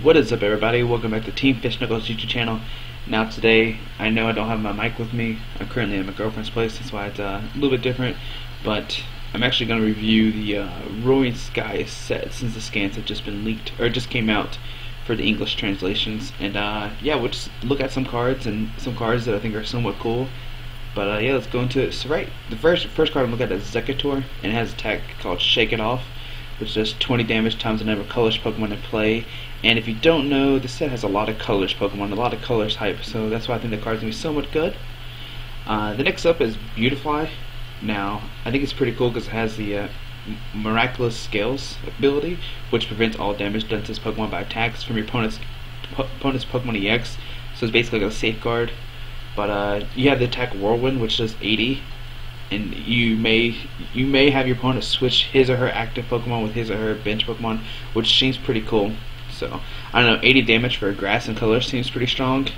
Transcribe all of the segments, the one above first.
What is up, everybody? Welcome back to Team Fish Knuckles YouTube channel. Now today, I know I don't have my mic with me. I'm currently at my girlfriend's place, that's why it's a little bit different. But I'm actually going to review the Roaring Sky set since the scans have just been leaked, or just came out for the English translations. And yeah, we'll just look at some cards and some cards that I think are somewhat cool. But yeah, let's go into it. So the first card I'm looking at is Exeggutor, and it has a tag called Shake It Off, which does 20 damage times the number of colors Pokemon in play. And if you don't know, the set has a lot of colors Pokemon, a lot of colors hype, so that's why I think the card's going to be somewhat good. The next up is Beautifly. Now, I think it's pretty cool because it has the Miraculous Scales ability, which prevents all damage done to this Pokemon by attacks from your opponent's Pokemon EX, so it's basically like a safeguard. But you have the attack Whirlwind, which does 80. And you may have your opponent switch his or her active Pokemon with his or her bench Pokemon, which seems pretty cool. So I don't know, 80 damage for grass and color seems pretty strong,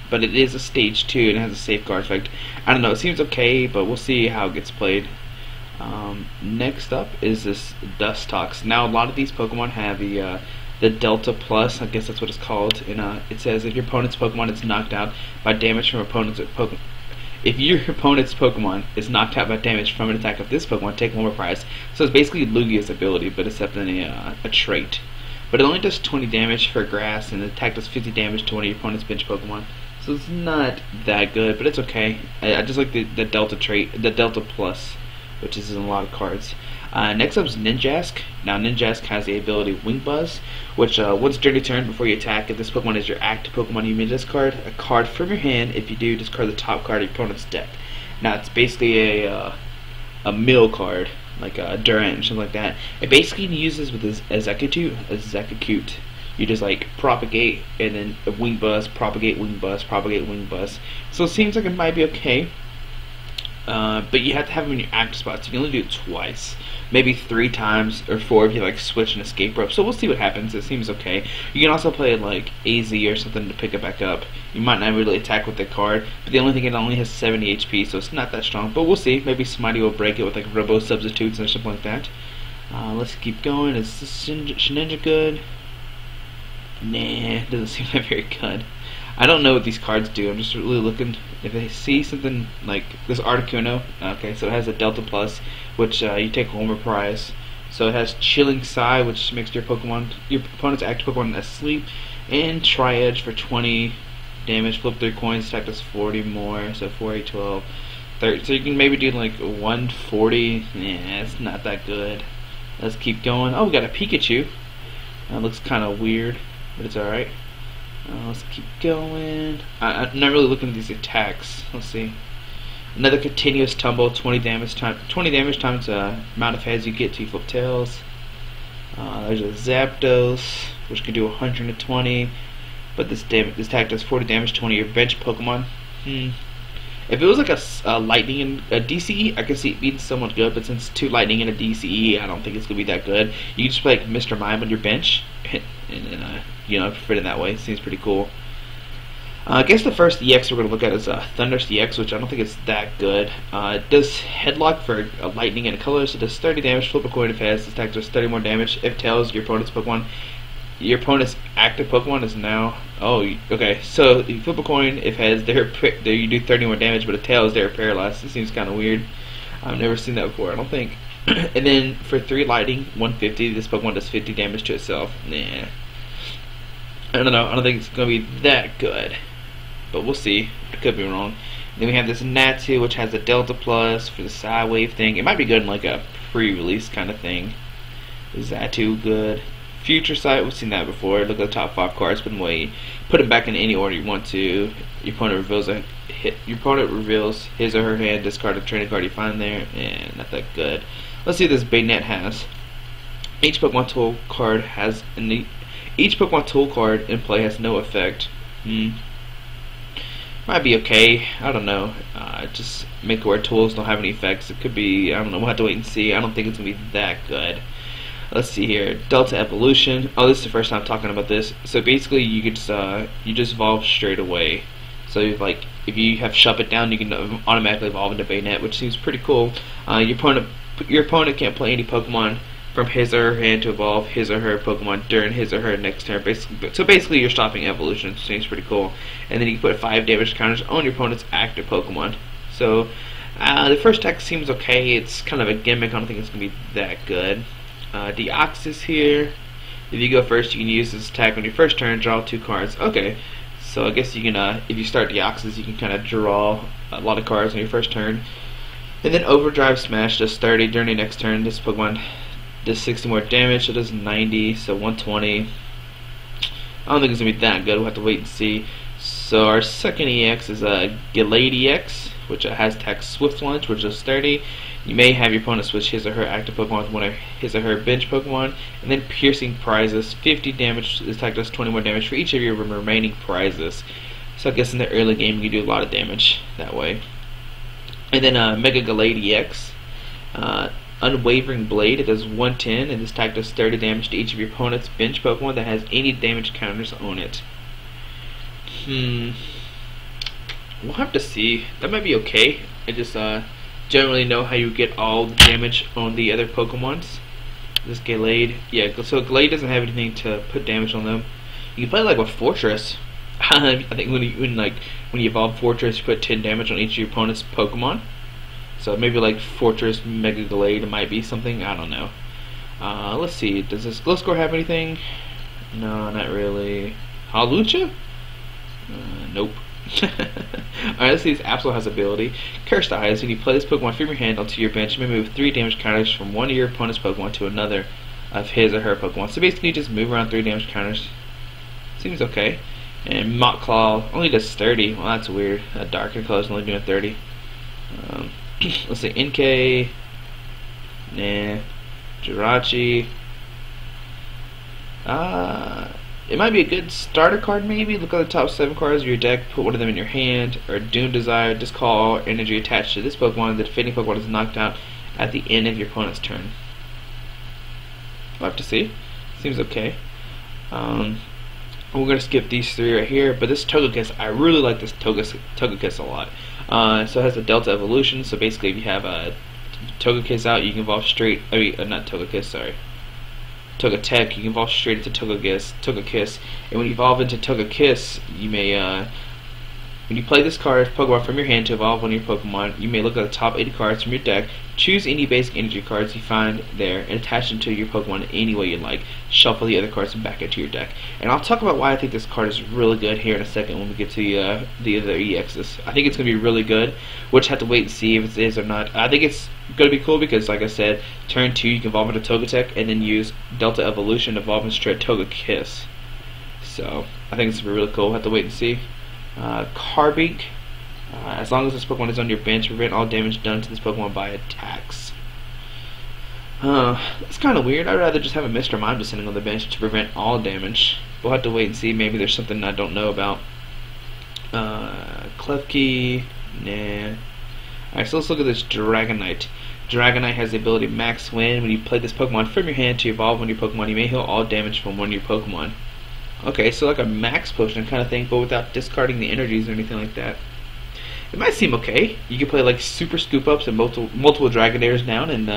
but it is a stage 2 and it has a safeguard effect. I don't know, it seems okay, but we'll see how it gets played. Next up is this Dustox. Now a lot of these Pokemon have the Delta Plus, I guess that's what it's called, and it says if your opponent's Pokemon is knocked out by damage from opponent's Pokemon. If your opponent's Pokemon is knocked out by damage from an attack of this Pokemon, take one more prize. So it's basically Lugia's ability, but except in a trait. But it only does 20 damage for grass, and the attack does 50 damage to one of your opponent's bench Pokemon. So it's not that good, but it's okay. I just like the Delta trait, the Delta Plus, which is in a lot of cards. Next up is Ninjask. Now Ninjask has the ability Wing Buzz, which once during your turn before you attack, if this Pokemon is your active Pokemon, you may discard a card from your hand. If you do, discard the top card of your opponent's deck. Now it's basically a mill card, like a Durant or something like that. It basically uses with this Exeggutor. You just like propagate and then a Wing Buzz, propagate, Wing Buzz, propagate, Wing Buzz. So it seems like it might be okay. But you have to have them in your active spots. You can only do it twice, maybe 3 times or 4 if you like switch an escape rope. So we'll see what happens. It seems okay. You can also play like AZ or something to pick it back up. You might not really attack with the card, but the only thing, it only has 70 HP, so it's not that strong. But we'll see. Maybe somebody will break it with like Robo Substitutes or something like that. Let's keep going. Is this Shedinja good? Nah, doesn't seem that very good. I don't know what these cards do. I'm just really looking if I see something like this Articuno. Okay, so it has a Delta Plus, which you take home a prize. So it has Chilling Sigh, which makes your opponent's active Pokemon asleep, and Tri-Edge for 20 damage. Flip 3 coins, attack does 40 more, so 4, 8, 12, 30. So you can maybe do like 140. Yeah, it's not that good. Let's keep going. Oh, we got a Pikachu. That looks kind of weird, but it's alright. Let's keep going. I'm not really looking at these attacks. Let's see. Another Continuous Tumble, 20 damage times amount of heads you get to flip tails. There's a Zapdos, which can do 120, but this attack does 40 damage to one of your bench Pokemon. If it was like a Lightning and a DCE, I could see it being somewhat good, but since 2 Lightning and a DCE, I don't think it's gonna be that good. You can just play like Mr. Mime on your bench, and you know, fit it that way. It seems pretty cool. I guess the first EX we're gonna look at is Thundurst EX, which I don't think it's that good. It does Headlock for a Lightning and a color, so it does 30 damage. Flip a coin if it has. This attack does 30 more damage. If Tails, your opponent's Pokemon. Your opponent's active Pokemon is now. Oh, okay. So you flip a coin. If heads, you do 30 more damage, but if tails, they're paralyzed. It seems kind of weird. I've never seen that before, I don't think. And then for 3 Lightning, 150. This Pokemon does 50 damage to itself. Nah. I don't know. I don't think it's gonna be that good, but we'll see. I could be wrong. Then we have this Natu, which has a Delta Plus for the Side Wave thing. It might be good in like a pre-release kind of thing. Is Natu good? Future Sight, we've seen that before. Look at the top 5 cards, put them back in any order you want to. Your opponent reveals his or her hand, discard a training card you find there, and not that good. Let's see what this Baynet has. Each Pokemon Tool card in play has no effect. Might be okay. I don't know. Just make it where tools don't have any effects. It could be. I don't know. We'll have to wait and see. I don't think it's gonna be that good. Let's see here. Delta Evolution. Oh, this is the first time talking about this. So basically, you could just evolve straight away. So if you have Shuppet down, you can automatically evolve into Baynet, which seems pretty cool. Your opponent can't play any Pokemon from his or her hand to evolve his or her Pokemon during his or her next turn. So basically, you're stopping evolution. So seems pretty cool. And then you can put 5 damage counters on your opponent's active Pokemon. So the first attack seems okay. It's kind of a gimmick. I don't think it's gonna be that good. Deoxys here. If you go first, you can use this attack on your first turn. Draw 2 cards. Okay. So I guess you can, if you start Deoxys, you can kind of draw a lot of cards on your first turn. And then Overdrive Smash does 30 during the next turn. This Pokemon does 60 more damage, so it does 90, so 120. I don't think it's going to be that good. We'll have to wait and see. So our second EX is a Gallade EX, which has attack Swift Lunge, which does 30. You may have your opponent switch his or her active Pokemon with one of his or her bench Pokemon. And then Piercing Prizes, 50 damage. This attack does 20 more damage for each of your remaining prizes. So I guess in the early game you can do a lot of damage that way. And then Mega Gallade EX. Unwavering Blade, it does 110, and this attack does 30 damage to each of your opponent's bench Pokemon that has any damage counters on it. We'll have to see. That might be okay. I just generally know how you get all the damage on the other Pokemons. This Gallade, yeah, so Gallade doesn't have anything to put damage on them. You can play like with Fortress. I think when you evolve Fortress, you put 10 damage on each of your opponent's Pokemon. So maybe like Fortress Mega Gallade might be something. I don't know. Let's see. Does this Gliscor have anything? No, not really. Hawlucha? Nope. Alright, let's see. This Absol has ability. Cursed Eyes. When you play this Pokemon from your hand onto your bench, you may move 3 damage counters from one of your opponent's Pokemon to another of his or her Pokemon. So basically, you just move around 3 damage counters. Seems okay. And Mach Claw only does 30. Well, that's weird. Darker Claw is only doing 30. Let's see. NK. Nah. Jirachi. It might be a good starter card, maybe. Look at the top 7 cards of your deck, put one of them in your hand, or Doom Desire, discard all energy attached to this Pokemon. The defending Pokemon is knocked out at the end of your opponent's turn. We'll have to see. Seems okay. We're going to skip these 3 right here, but this Togekiss, I really like this Togekiss a lot. So it has a Delta Evolution, so basically if you have a Togekiss out, you can evolve straight, not Togekiss, sorry. Togetic, you can evolve straight into Togekiss, and when you evolve into Togekiss, you may, when you play this card, Pokemon from your hand to evolve one of your Pokemon, you may look at the top 80 cards from your deck, choose any basic energy cards you find there, and attach them to your Pokemon any way you like. Shuffle the other cards back into your deck. And I'll talk about why I think this card is really good here in a second when we get to the other EXs. I think it's going to be really good. We'll just have to wait and see if it is or not. I think it's going to be cool because, like I said, turn 2 you can evolve into Togetic and then use Delta Evolution to evolve into straight Togekiss. So I think it's going to be really cool. We'll have to wait and see. Carbink. As long as this Pokemon is on your bench, prevent all damage done to this Pokemon by attacks. That's kind of weird. I'd rather just have a Mr. Mime just sitting on the bench to prevent all damage. We'll have to wait and see. Maybe there's something I don't know about. Klefki. Nah. Alright, so let's look at this Dragonite. Dragonite has the ability Max Win. When you play this Pokemon from your hand to evolve one of your Pokemon, you may heal all damage from one of your Pokemon. Okay, so like a max potion kind of thing, but without discarding the energies or anything like that. It might seem okay. You can play like super scoop ups and multiple Dragonairs down, and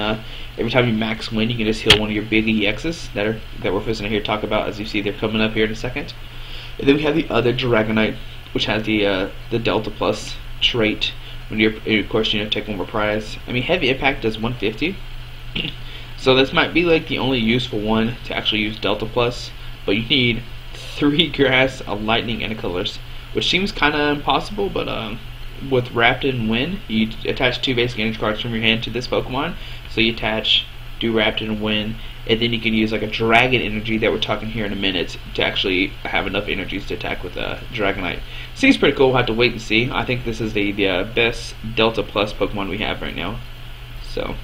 every time you max win, you can just heal one of your big EXs that we're fixing to here talk about. As you see, they're coming up here in a second. And then we have the other Dragonite, which has the Delta Plus trait. When you're, of course, take one more prize. I mean, Heavy Impact does 150, so this might be like the only useful one to actually use Delta Plus. But you need 3 Grass, a Lightning, and a Colors, which seems kind of impossible, but with Wrapped in Wind, you attach 2 basic energy cards from your hand to this Pokemon. So you do Wrapped in Wind, and then you can use like a Dragon Energy that we're talking here in a minute to actually have enough energies to attack with Dragonite. Seems pretty cool. We'll have to wait and see. I think this is the best Delta Plus Pokemon we have right now. So,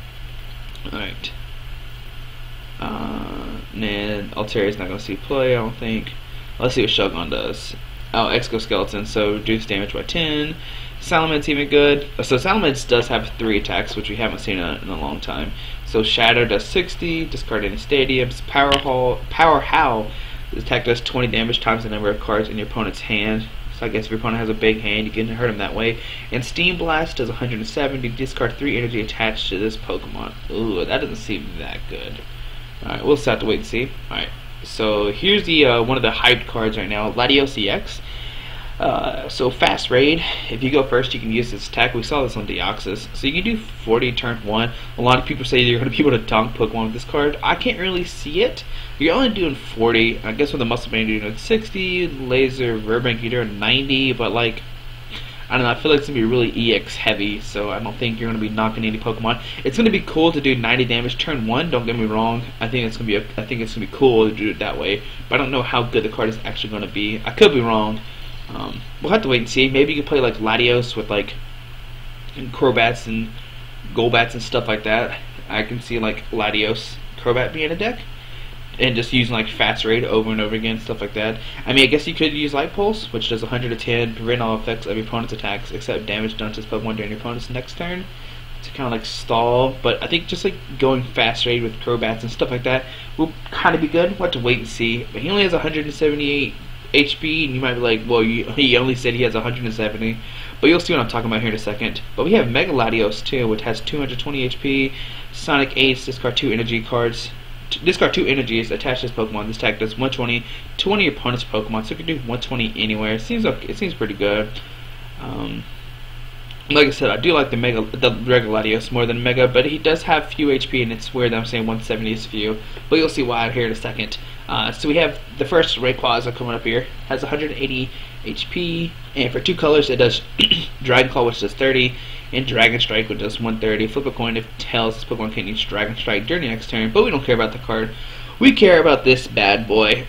alright. And Alteria's not going to see play, I don't think. Let's see what Shogun does. Oh, Exoskeleton, so reduce damage by 10. Salamence even good. So Salamence does have 3 attacks, which we haven't seen in a long time. So Shatter does 60, discard any stadiums. Power Howl, this attack does 20 damage times the number of cards in your opponent's hand. So I guess if your opponent has a big hand, you can hurt him that way. And Steam Blast does 170, discard 3 energy attached to this Pokemon. Ooh, that doesn't seem that good. Alright, we'll just have to wait and see. Alright, so here's the one of the hyped cards right now, Latios EX. So fast raid, if you go first you can use this attack. We saw this on Deoxys. So you can do 40 turn 1. A lot of people say you're going to be able to dunk Pokemon with this card. I can't really see it. You're only doing 40. I guess with the Muscle Band you're doing 60, Laser, Verbank you're doing 90, but like, I don't know, I feel like it's going to be really EX heavy, so I don't think you're going to be knocking any Pokemon. It's going to be cool to do 90 damage turn 1, don't get me wrong. I think it's going to be cool to do it that way, but I don't know how good the card is actually going to be. I could be wrong. We'll have to wait and see. Maybe you can play like Latios with like Crobats and Golbats and stuff like that. I can see like Latios Crobat being a deck, and just using like fast raid over and over again, stuff like that. I mean, I guess you could use Light Pulse, which does 110, prevent all effects of your opponent's attacks except damage done to this Pokemon during your opponent's next turn, to kind of like stall. But I think just like going fast raid with Crobats and stuff like that will kind of be good. We'll have to wait and see. But he only has 178 HP, and you might be like, well, he only said he has 170, but you'll see what I'm talking about here in a second. But we have Mega Latios too, which has 220 HP, Sonic Ace, discard 2 energy cards, discard 2 energies, attach this Pokemon. This attack does 120 to one of your opponent's Pokemon, so it can do 120 anywhere. It seems pretty good. Like I said, I do like the regular Latios more than Mega, but he does have few HP, and it's weird that I'm saying 170 is few. But you'll see why here in a second. So we have the first Rayquaza coming up here. Has 180 HP, and for 2 colors it does Dragon Claw, which does 30, and Dragon Strike, which does 130. Flip a coin if it tells this Pokemon can use Dragon Strike during the next turn, but we don't care about the card. We care about this bad boy.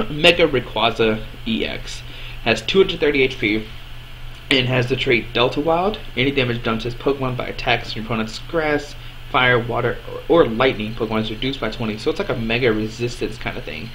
Mega Rayquaza EX. Has 230 HP. And has the trait Delta Wild. Any damage done to this Pokemon by attacks from your opponent's grass, fire, water, or lightning Pokemon is reduced by 20. So it's like a mega resistance kind of thing.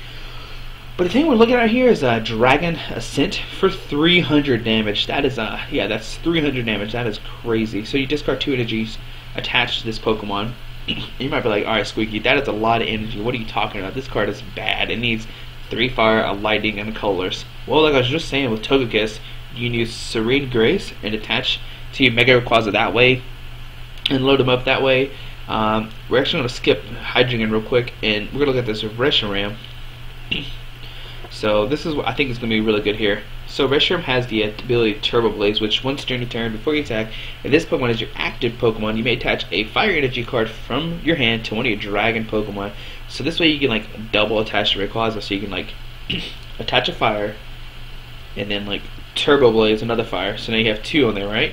But the thing we're looking at here is Dragon Ascent for 300 damage. That is, yeah, that's 300 damage. That is crazy. So you discard 2 energies attached to this Pokemon. You might be like, alright, Squeaky, that is a lot of energy. What are you talking about? This card is bad. It needs 3 fire, a lightning, and colors. Well, like I was just saying with Togekiss, you can use Serene Grace and attach to your Mega Rayquaza that way and load them up that way. We're actually going to skip Hydreigon real quick, and we're going to look at this Reshiram. So this is what I think is going to be really good here. So Reshiram has the ability Turbo Blaze, which once during your turn before you attack, if this Pokemon is your active Pokemon, you may attach a Fire Energy card from your hand to one of your Dragon Pokemon. So this way you can like double attach to Rayquaza, so you can like attach a Fire, and then like Turbo Blaze another Fire. So now you have 2 on there, right?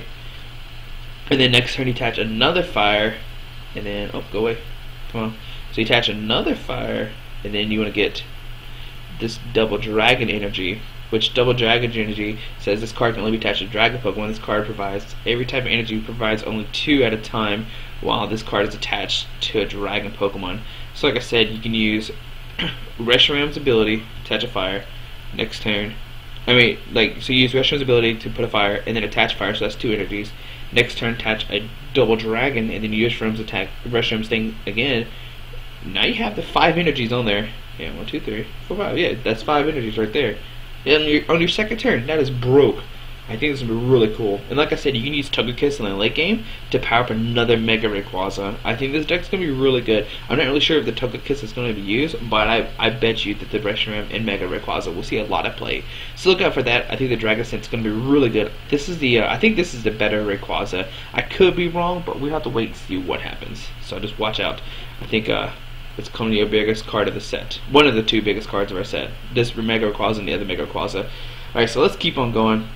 And then next turn you attach another Fire, and then go away, come on. So you attach another Fire, and then you want to get this double Dragon Energy, which double Dragon Energy says this card can only be attached to Dragon Pokemon. This card provides every type of energy provides only 2 at a time, while this card is attached to a Dragon Pokemon. So like I said, you can use Reshiram's ability, attach a Fire, next turn. So you use Reshiram's ability to put a Fire, and then attach Fire, so that's 2 energies. Next turn, attach a double Dragon, and then you use Reshiram's thing again. Now you have the 5 energies on there. Yeah, 1, 2, 3, 4, 5. Yeah, that's 5 energies right there. And on your second turn, that is broke. I think this is going to be really cool. And like I said, you can use Togekiss in the late game to power up another Mega Rayquaza. I think this deck's going to be really good. I'm not really sure if the Togekiss is going to be used, but I bet you that the Reshiram and Mega Rayquaza will see a lot of play. So look out for that. I think the Dragon Ascent is going to be really good. This is the I think this is the better Rayquaza. I could be wrong, but we have to wait and see what happens. So just watch out. I think it's coming to your biggest card of the set. One of the 2 biggest cards of our set. This Mega Rayquaza and the other Mega Rayquaza. Alright, so let's keep on going.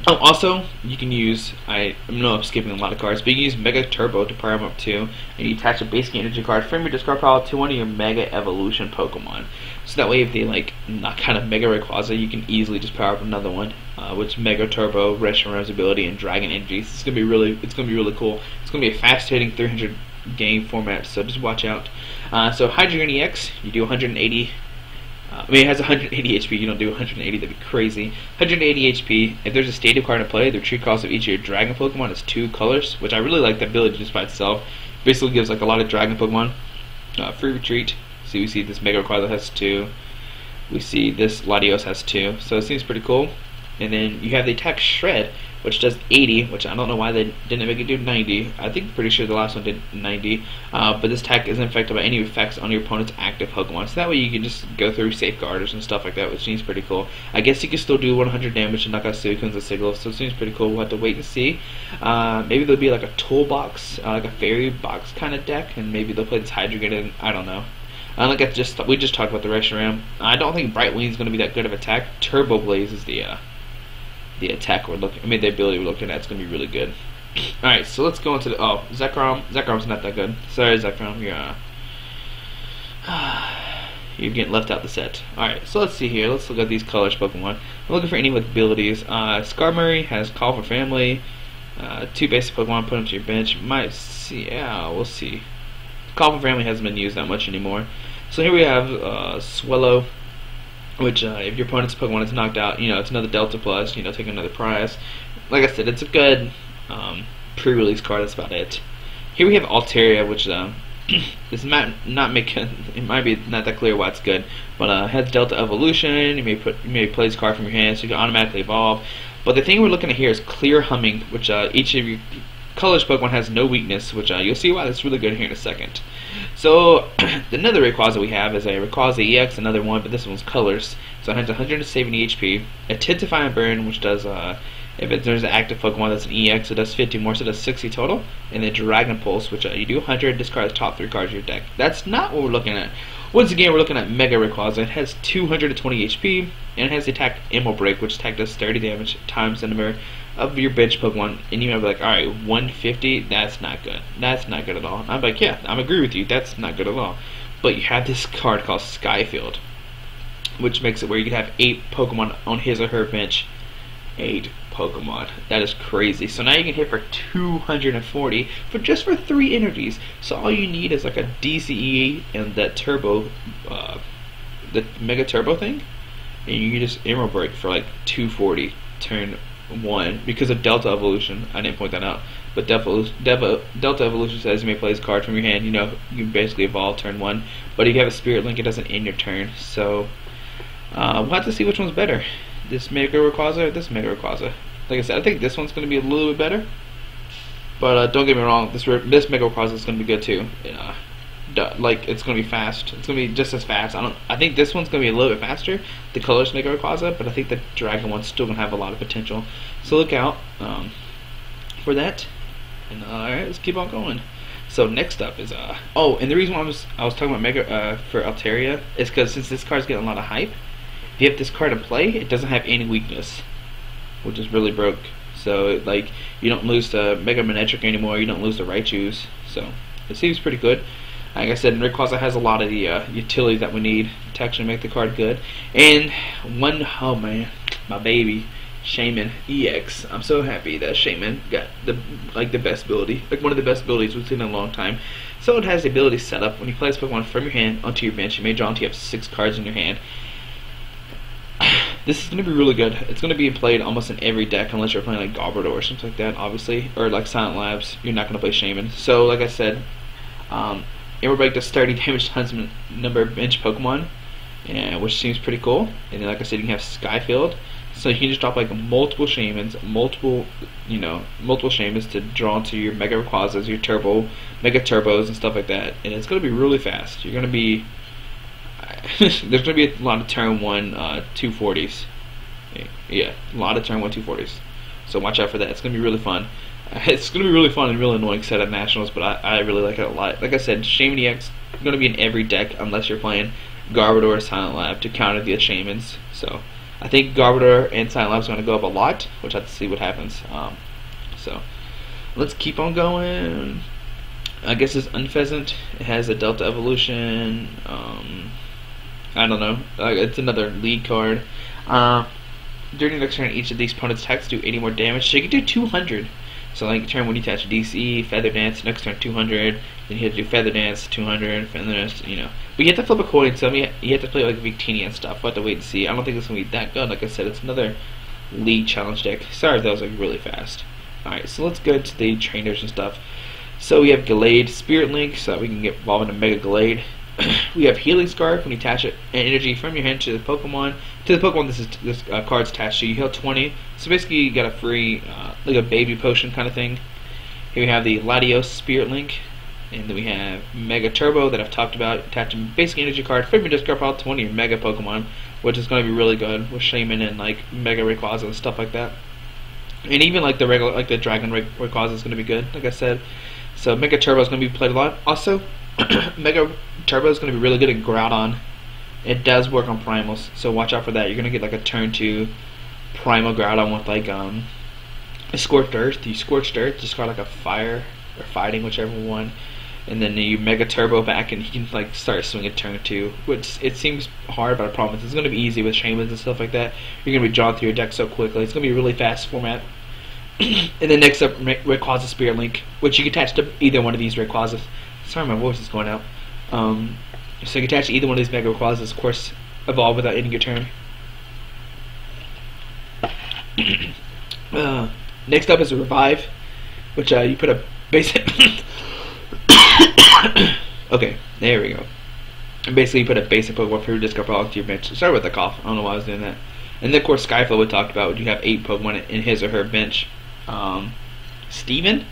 Oh, also, you can use, I know I'm skipping a lot of cards, but you can use Mega Turbo to power them up too, and you attach a basic energy card from your discard pile to one of your Mega Evolution Pokemon. So that way, if they like not kind of Mega Rayquaza, you can easily just power up another one, which Mega Turbo, Reshiram's ability, and Dragon Energy. So it's gonna be really cool. It's gonna be a fast-hitting 300 game format, so just watch out. So Hydreigon EX, you do 180. It has 180 HP. You don't do 180. That'd be crazy. 180 HP. If there's a stadium card to play, the retreat cost of each of your Dragon Pokemon is 2 colors, which I really like the ability just by itself. Basically gives like a lot of Dragon Pokemon free retreat. So we see this Mega Rayquaza has 2. We see this Latios has 2. So it seems pretty cool. And then you have the attack Shred, which does 80, which I don't know why they didn't make it do 90. I think pretty sure the last one did 90. But this attack isn't affected by any effects on your opponent's active Pokemon. So that way you can just go through safeguarders and stuff like that, which seems pretty cool. I guess you can still do 100 damage and knock out Suicunes and Sigils, so it seems pretty cool. We'll have to wait and see. Maybe there'll be like a toolbox, like a fairy box kind of deck, and maybe they'll play this Hydreigon in. I don't know. Like we just talked about the Reshiram. I don't think Bright Wing is going to be that good of attack. Turbo Blaze is the attack we're looking. I mean, the ability we're looking at. It's going to be really good. All right, so let's go into the Zekrom. Zekrom's not that good. Sorry, Zekrom. You're getting left out the set. All right, so let's see here. Let's look at these colors Pokemon. I'm looking for any with abilities. Skarmory has Call for Family. 2 basic Pokemon. Put them to your bench. Might see. Yeah, we'll see. Call for Family hasn't been used that much anymore. So here we have Swallow, which if your opponent's Pokemon is knocked out, it's another Delta Plus, take another prize. Like I said, it's a good pre-release card, that's about it. Here we have Altaria, which this might make it might be not that clear why it's good, but has Delta Evolution. You may play this card from your hand, so you can automatically evolve. But the thing we're looking at here is Clear Humming, which each of your Colors Pokemon has no weakness, which you'll see why that's really good here in a second. So, another Rayquaza we have is a Rayquaza EX, another one, but this one's Colors. So it has 170 HP, Intensify and Burn, which does, if there's an active Pokemon that's an EX, it does 50 more, so it does 60 total. And then Dragon Pulse, which you do 100, discard the top 3 cards of your deck. That's not what we're looking at. Once again, we're looking at Mega Rayquaza. It has 220 HP, and it has the attack Emerald Break, which attack does 30 damage times the number of your bench Pokemon. And you might be like, alright, 150, that's not good. That's not good at all. And I'm like, yeah, I agree with you, that's not good at all. But you have this card called Skyfield, which makes it where you can have 8 Pokemon on his or her bench. 8 Pokemon. That is crazy. So now you can hit for 240 for just for 3 energies. So all you need is like a DCE and that turbo, the Mega Turbo thing, and you can just Emerald Break for like 240 turn 1 because of Delta Evolution. I didn't point that out, but Delta Evolution says you may play this card from your hand. You basically evolve turn 1, but if you have a Spirit Link, it doesn't end your turn. So we'll have to see which one's better. This Mega Rayquaza or this Mega Rayquaza. Like I said, I think this one's going to be a little bit better. But don't get me wrong, this Mega Rayquaza is going to be good too. Like it's going to be fast. It's going to be just as fast. I think this one's going to be a little bit faster, the Colors Mega Rayquaza, but I think the Dragon one's still going to have a lot of potential. So look out for that. And alright, let's keep on going. So next up is and the reason why I was talking about Mega for Altaria is because since this card's getting a lot of hype, if you have this card in play, it doesn't have any weakness, which is really broke. So like you don't lose the Mega Manectric anymore, you don't lose the Raichus. So it seems pretty good. Like I said, Rayquaza has a lot of the utility that we need to actually make the card good. And oh man, my baby Shaman EX. I'm so happy that Shaman got the best ability, like one of the best abilities we've seen in a long time. So it has the ability set up when you play this Pokemon from your hand onto your bench. You may draw until you have 6 cards in your hand. This is going to be really good. It's going to be played almost in every deck unless you're playing like Garbodor or something like that, obviously, or like Silent Labs. You're not going to play Shaman. So like I said, Emerald Break does 30 damage times the number of bench Pokemon, which seems pretty cool. And then like I said, you can have Skyfield, so you can just drop like multiple Shamans, multiple Shamans to draw into your Mega Rayquazas, your Mega Turbos and stuff like that. And it's going to be really fast. You're going to be there's going to be a lot of turn 1 240s. Yeah, a lot of turn 1 240s. So watch out for that. It's going to be really fun. It's going to be really fun and really annoying set at Nationals, but I really like it a lot. Like I said, Shaman EX is going to be in every deck unless you're playing Garbodor or Silent Lab to counter the Shamans. So I think Garbodor and Silent Lab is going to go up a lot, which I have to see what happens. So let's keep on going. I guess it's Unfezant. It has a Delta Evolution. I don't know. It's another league card. During the next turn, each of these opponent's attacks do 80 more damage. So you can do 200. So like turn when you attach DCE, Feather Dance, next turn 200. Then you have to do Feather Dance, 200, Feather Dance, But you have to flip a coin. So you have to play like Victini and stuff. We'll have to wait and see. I don't think it's going to be that good. Like I said, it's another league challenge deck. Sorry if that was like really fast. Alright, so let's go to the trainers and stuff. So we have Gallade, Spirit Link, so that we can get evolved into Mega Gallade. We have Healing Scarf. When you attach it, an energy from your hand to the Pokemon, this card's attached to, you heal 20. So basically, you got a free, like a baby potion kind of thing. Here we have the Latios Spirit Link, and then we have Mega Turbo that I've talked about. Attaching basic energy card from your discard pile to one of your Mega Pokemon, which is going to be really good with Shaman and like Mega Rayquaza and stuff like that. And even like the regular, like the Dragon Rayquaza is going to be good, like I said. So Mega Turbo is going to be played a lot. Also, Mega Turbo is going to be really good at Groudon. It does work on primals, so watch out for that. You're going to get like a turn 2 primal Groudon with like a Scorched Earth. You Scorched Earth, discard like a fire or fighting, whichever one, and then you Mega Turbo back, and you can like start swinging turn 2. Which it seems hard, but I promise it's going to be easy with Shamans and stuff like that. You're going to be drawn through your deck so quickly. It's going to be a really fast format. And then next up, Rayquaza Spirit Link, which you can attach to either one of these Rayquazas. Sorry, my voice is going out. So you can attach to either one of these Mega Rayquazas, of course, evolve without ending your turn. Next up is a Revive, which you put a basic. Okay, there we go. And basically, you put a basic Pokemon for your discard pile to your bench. Sorry about the cough. I don't know why I was doing that. And then, of course, Skyflow we talked about. You have 8 Pokemon in his or her bench. Steven?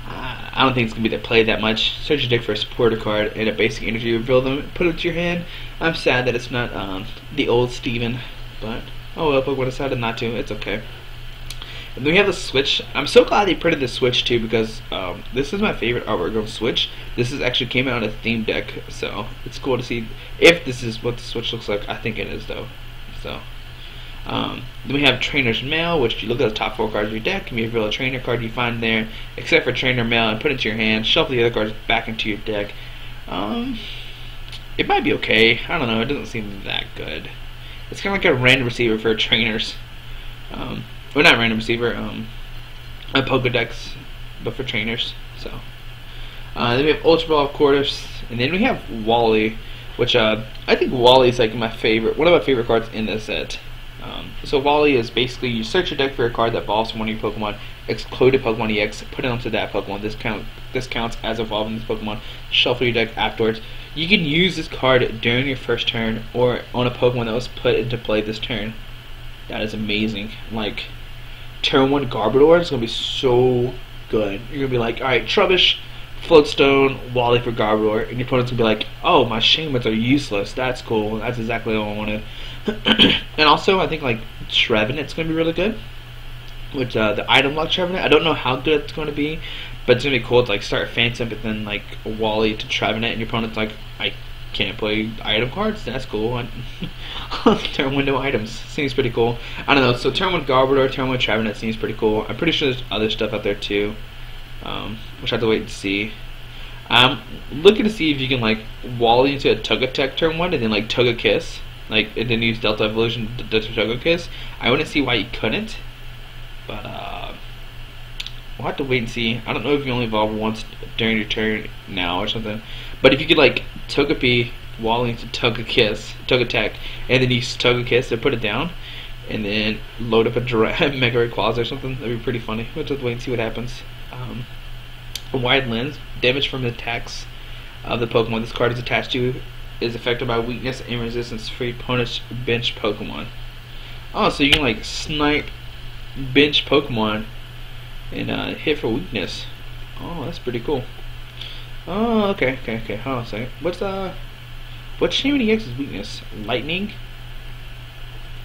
I don't think it's going to be played that much. Search your deck for a supporter card and a basic energy. Reveal them, put it to your hand. I'm sad that it's not the old Steven, but oh well, Pokemon decided not to. It's okay. And then we have the Switch. I'm so glad they printed the Switch too, because this is my favorite artwork of Switch. This is actually came out in a theme deck, so it's cool to see if this is what the Switch looks like. I think it is though. So. Then we have Trainer's Mail, which if you look at the top 4 cards of your deck, you may reveal a trainer card you find there, except for Trainer Mail, and put it into your hand, shuffle the other cards back into your deck. It might be okay. I don't know, it doesn't seem that good. It's kind of like a random receiver for trainers. Well, not random receiver, a Pokedex, but for trainers. So, then we have Ultra Ball, of course, and then we have Wally, which I think Wally is like one of my favorite cards in this set. So Wally is basically you search your deck for a card that evolves from one of your Pokemon, exclude a Pokemon EX, put it onto that Pokemon. This counts as evolving this Pokemon. Shuffle your deck afterwards. You can use this card during your first turn or on a Pokemon that was put into play this turn. That is amazing. Like turn 1 Garbodor is gonna be so good. You're gonna be like, alright, Trubbish, Floatstone, Wally for Garbodor, and your opponent's gonna be like, oh, my Shamans are useless. That's cool. That's exactly what I wanted. And also, I think like Trevenant's gonna be really good. Which the item lock Trevenant, I don't know how good it's going to be, but it's gonna be cool to like start Phantom, but then like Wally to Trevenant, and your opponent's like, I can't play item cards. That's cool. Turn 1 no items seems pretty cool. I don't know. So turn 1 Garbodor, turn 1 Trevenant seems pretty cool. I'm pretty sure there's other stuff out there too, which I have to wait and see. I'm looking to see if you can like Wally into a Togetic turn 1 and then like Togekiss, like and then use Delta Evolution to Togekiss. I wouldn't see why you couldn't, but we'll have to wait and see. I don't know if you only evolve once during your turn now or something, but if you could like Togepi Wally into Togetic, and then use Togekiss to put it down, and then load up a Mega Rayquaza or something, that'd be pretty funny. We'll just wait and see what happens. A Wide Lens, damage from the attacks of the Pokemon this card is attached to is affected by weakness and resistance for your opponent's bench Pokemon. Oh, so you can like snipe bench Pokemon and hit for weakness. Oh, that's pretty cool. Oh, okay. Hold on a second. What's Shaman EX's weakness? Lightning?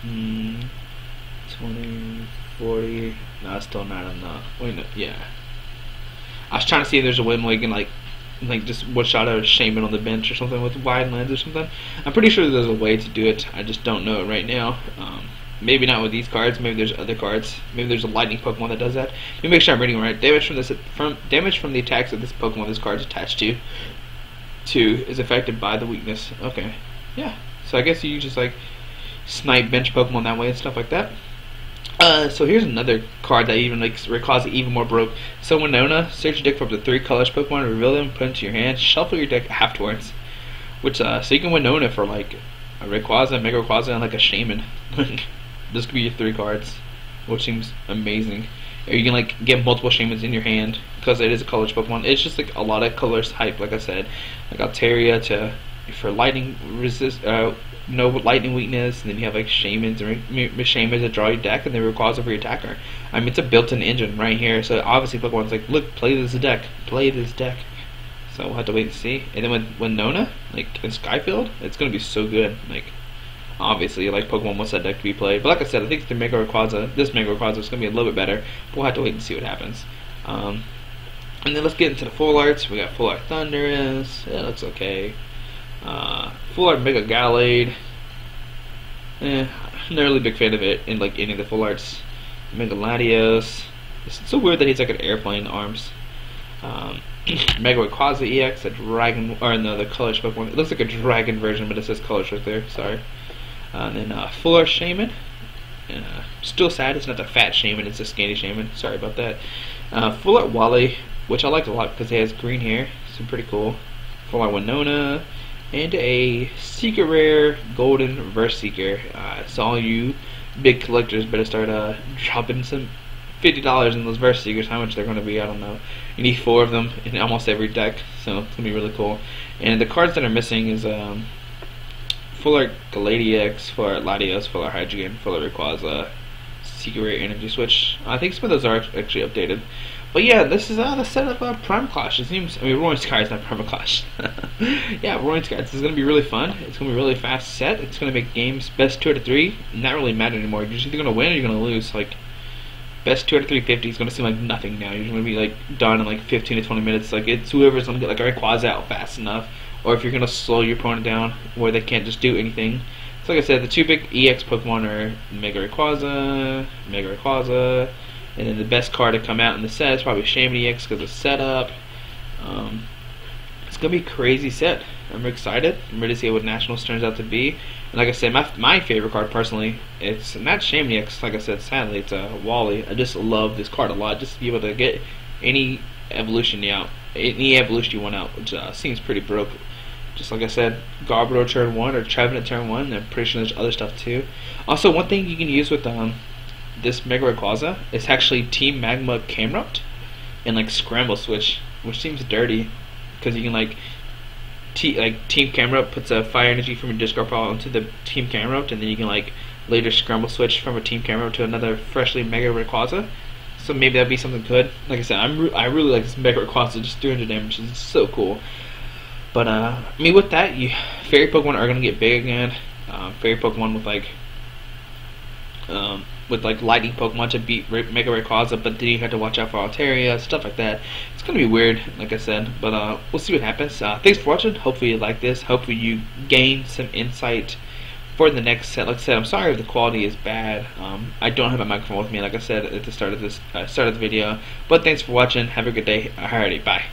20, 40. No, it's still not enough. Wait, no, yeah. I was trying to see if there's a way where you can like just one shot at a Shaman on the bench or something with Wide Lens or something. I'm pretty sure there's a way to do it. I just don't know it right now. Maybe not with these cards. Maybe there's other cards. Maybe there's a lightning Pokemon that does that. Let me make sure I'm reading it right. Damage from the attacks of this Pokemon this card is attached to is affected by the weakness. Okay, yeah. So I guess you just like snipe bench Pokemon that way and stuff like that. So here's another card that even makes Rayquaza even more broke. So Winona, search your deck for up to 3 colors Pokemon, reveal them, put into your hand, shuffle your deck afterwards. Which so you can Winona for like a Rayquaza, Mega Rayquaza, and like a Shaman. This could be your 3 cards, which seems amazing. Or you can like get multiple Shamans in your hand because it is a colors Pokemon. It's just like a lot of colors hype, like I said, like Altaria to for lightning resist, no lightning weakness, and then you have like shamans and shamans that draw your deck, and they Rayquaza for your attacker. I mean, it's a built-in engine right here. So obviously, Pokemon's like, look, play this deck, play this deck. So we'll have to wait and see. And then when Nona, like in Skyfield, it's gonna be so good. Like, obviously, like Pokemon wants that deck to be played. But like I said, I think the Mega Rayquaza, this Mega Rayquaza is gonna be a little bit better. But we'll have to wait and see what happens. And then let's get into the full arts. We got full art Thundurus. Yeah, it looks okay. Full art Mega Gallade. I'm not really a big fan of it in like any of the full arts. Mega Latios. It's so weird that he's like an airplane arms. Mega Rayquaza EX, a dragon, or no, the colors Pokemon. It looks like a dragon version, but it says colors right there. Sorry. And then Full Art Shaman. Still sad, it's not the fat Shaman, it's a skinny Shaman. Sorry about that. Full Art Wally, which I like a lot because he has green hair, so pretty cool. Full Art Winona, and a Secret Rare Golden Reverse Seeker. So all you big collectors better start dropping some $50 in those Verse Seekers. How much they're going to be, I don't know. You need 4 of them in almost every deck, so it's going to be really cool. And the cards that are missing is Full Art Galadex, Full Art Latios, Full Art Hydreigon, Full Art Rayquaza, Secret Rare Energy Switch. I think some of those are actually updated. But yeah, this is the set of Prime Clash. It seems, I mean, Roaring Skies, not Prime Clash. Yeah, Roaring Skies. This is going to be really fun. It's going to be a really fast set. It's going to make games best 2 out of 3 not really matter anymore. You're just either going to win or you're going to lose. Like, best 2 out of 350 is going to seem like nothing now. You're going to be like done in like 15 to 20 minutes. Like, it's whoever's going to get like a Rayquaza out fast enough, or if you're going to slow your opponent down where they can't just do anything. So like I said, the 2 big EX Pokemon are Mega Rayquaza, and then the best card to come out in the set is probably Shaman EX because of setup. It's going to be a crazy set. I'm excited. I'm ready to see what Nationals turns out to be. And like I said, my favorite card personally, it's not Shaman EX. Like I said, sadly, it's Wally. I just love this card a lot. Just to be able to get any evolution you want out, which seems pretty broke. Just like I said, Garbodor turn 1 or Trevenant turn 1. I'm pretty sure there's other stuff too. Also, one thing you can use with this Mega Rayquaza is actually Team Magma Camerupt and like Scramble Switch, which seems dirty because you can like Team Camerupt puts a fire energy from a discard pile into the Team Camerupt, and then you can like later Scramble Switch from a Team Camerupt to another freshly Mega Rayquaza. So maybe that'd be something good. Like I said, I really like this Mega Rayquaza, just 300 damage. It's so cool. But I mean, with that, Fairy Pokemon are gonna get big again. Fairy Pokemon with like lightning Pokemon to beat Mega Rayquaza, but then you have to watch out for Altaria, stuff like that. It's gonna be weird, like I said, but we'll see what happens. Thanks for watching. Hopefully you like this. Hopefully you gain some insight for the next set. Like I said, I'm sorry if the quality is bad. I don't have a microphone with me, like I said at the start of the video. But thanks for watching. Have a good day. Alrighty, bye.